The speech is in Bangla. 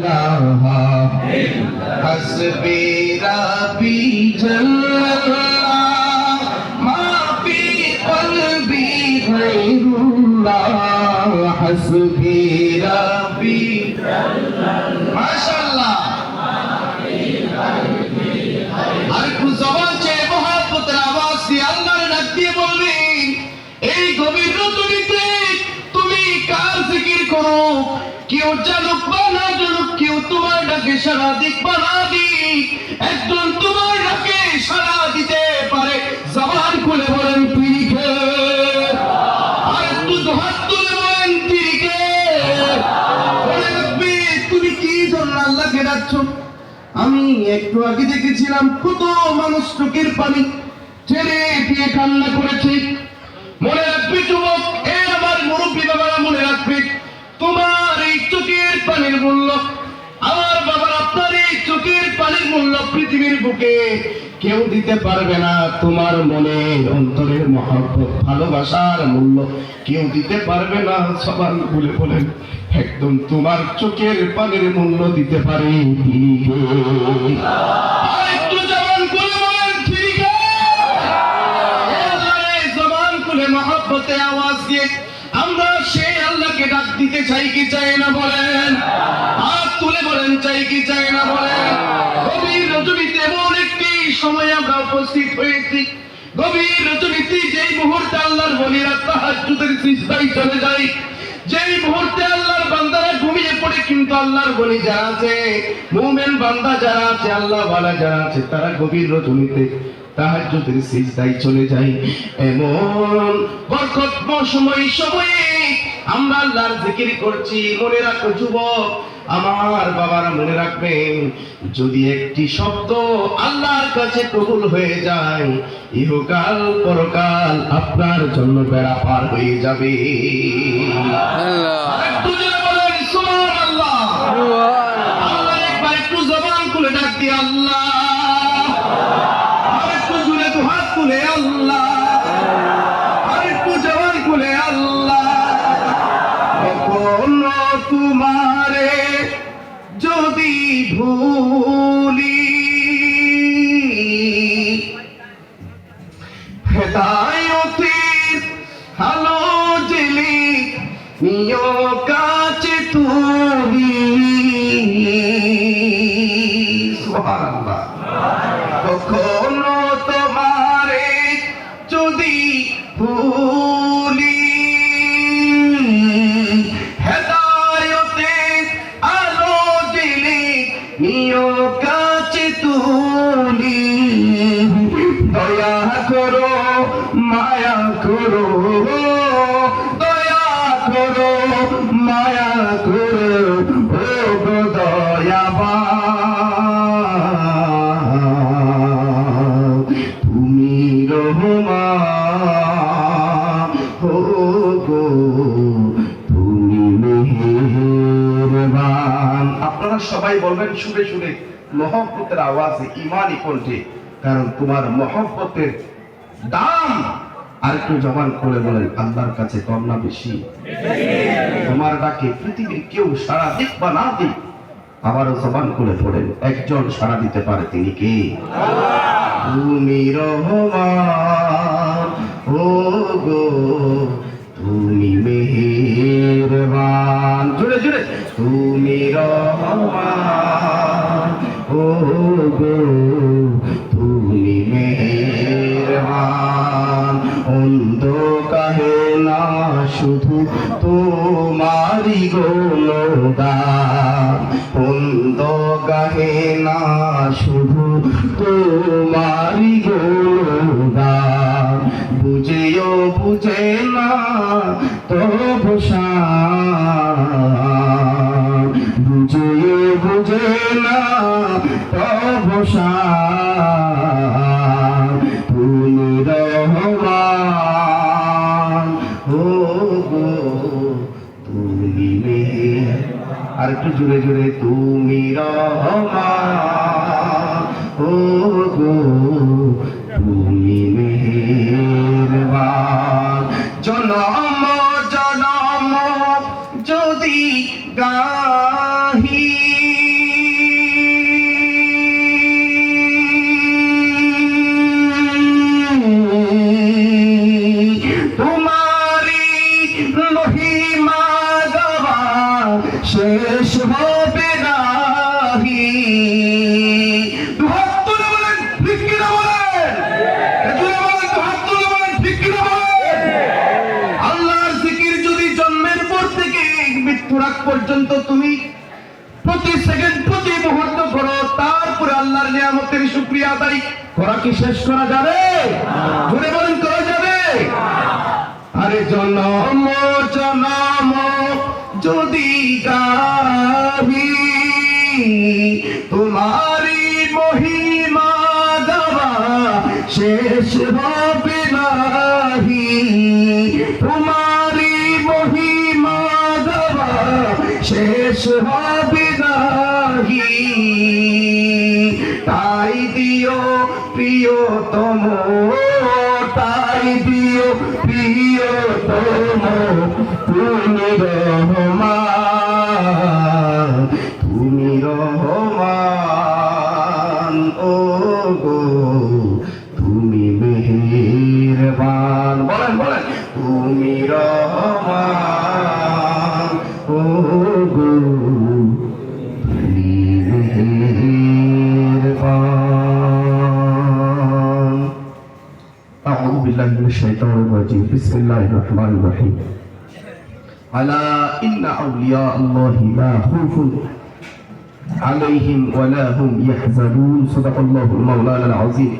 ইলাহা হাসবি রাব্বি জাল্লাল্লাহ মা ফি কলবি গায়রুল্লাহ হাসবি রাব্বি জাল্লাল্লাহ মাশাআল্লাহ আর একটু জবান চেয়ে মহব্বতের আওয়াজ দিয়ে আল্লাহর ডাক দিয়ে বলবেন এই গভীর রজনীতে তুমি কার জিকির করো কেউ জানুক বা না জানুক কেউ তোমার ডাকে সাড়া দিক বা না দিক একজন তোমার ডাকে সাড়া দিতে পারে জবান খুলে বলেন তিনি কে আর একটু হাত তুলে বলেন তিনি কে বলে রাখবে তুমি কি জন্য আল্লাহকে ডাকছো আমি একটু আগে দেখেছিলাম কত মানুষ চোখের পানি ছেড়ে দিয়ে কান্না করেছে মনে রাখবে যুবক এ আমার মুরব্বী বাবারা মনে রাখবে তোমার এই চোখের পানির মূল্য আমার বাবার আপনার এই চোখের পানির মূল্য পৃথিবীর বুকে কেউ দিতে পারবে না তোমার মনের অন্তরের মহব্বত ভালোবাসার মূল্য কেউ দিতে পারবে না সবাই বলে বলেন একদম তোমার চোখের পানির মূল্য দিতে পারে আরেকটু জবান খুলে বলেন ঠিক জবান খুলে মহব্বতে আওয়াজ দিয়ে আমরা সেই আল্লাহকে ডাক দিতে চাই কি চাই না বলেন হাত তুলে বলেন চাই কি চাই না বলেন গভীর রজনীতে এমন একটি সময় আমরা উপস্থিত হয়েছি গভীর রজনীতে যেই মুহূর্তে আল্লাহর ওলিরা তাহাজ্জুদের সিজদায় চলে যায় যেই মুহূর্তে আল্লাহর বান্দারা ঘুমিয়ে পড়ে কিন্তু আল্লাহর ওলি যারা আছে মুমিন বান্দা যারা আছে আল্লাহ ওয়ালা যারা আছে তারা গভীর রজনীতে তাহাজ্জুদের সিজদায় চলে যায় এমন বরকতময় সময়ে আমরা আল্লাহর জিকির করছি মনে রাখো যুবক আমার বাবারা মনে রাখবেন যদি একটি শব্দ আল্লাহর কাছে কবুল হয়ে যায় ইহকাল পরকাল আপনার জন্য বেড়া পার হয়ে যাবে একটু জোরে বলেন সুবহানাল্লাহ আল্লাহ একবার একটু জবান খুলে ডাক দিয়ে আল্লাহ আর একটু জোরে তো হাত তুলে আল্লাহ আর একটু জবান খুলে আল্লাহ কখনো তোমারে যদি ভুলি হেদায়েতের আলো জ্বেলে নিও কাছে তুমি সুবহানাল্লাহ কখনো তোমারে যদি ভুলি হেদায়েতের আলো জ্বেলে নিও কাছে তুমি দয়া করো মায়া করো দয়া করো মায়া করো ও গো দয়াবান তুমি রহমান ও গো তুমি মেহেরবান আপনারা সবাই বলবেন সুরে সুরে মহব্বতের আওয়াজে ইমানি কণ্ঠে কারণ তোমার মহব্বতের দাম আর একটু জবান করে বলেন আল্লাহর কাছে কম না বেশি তোমার ডাকে পৃথিবীর কেউ সাড়া দিক বা না দিক আবারও জবান করে পড়েন একজন সাড়া দিতে পারে তিনি কে তুমি রহমান ও গো তুমি মেহেরবান জোরে জোরে তুমি রহমান ও গো তুমি মেহেরবান অন্ধ কাহে না শুধু তোমারি গুণগান অন্ধ কাহে না শুধু তোমারি গুণগান বুঝেও বুঝে না তবু শান বুঝেও বুঝে না তবু শান তুমি রহমান ও গো তুমি মেহের আর একটু জোরে জোরে তুমি রহমান ও গো তুমি মেহেরবান জনম জনম যদি গাহি প্রতি সেকেন্ড প্রতি মুহূর্ত করো, তারপরে আল্লাহর নিয়ামতের শুকরিয়া আদায় করা কি শেষ করা যাবে? জোরে বলেন, করা যাবে? আরে জনম জনম যদি গাহি তোমারি মহিমা গাওয়া শেষ হবে নাহি, তোমারি মহিমা গাওয়া শেষ হবে নাহি। তাই দিও প্রিয়তম, তাই দিও প্রিয়তম, তুমি রহমান, তুমি রহমান, ও গো তুমি মেহেরবান। বলেন বলেন, তুমি রহমান, ও গো তুমি মেহেরবান। أعوذ بالله من الشيطان الرجيم بسم الله الرحمن الرحيم ألا إن أولياء الله لا خوف عليهم ولا هم يحزنون صدق الله مولانا العظيم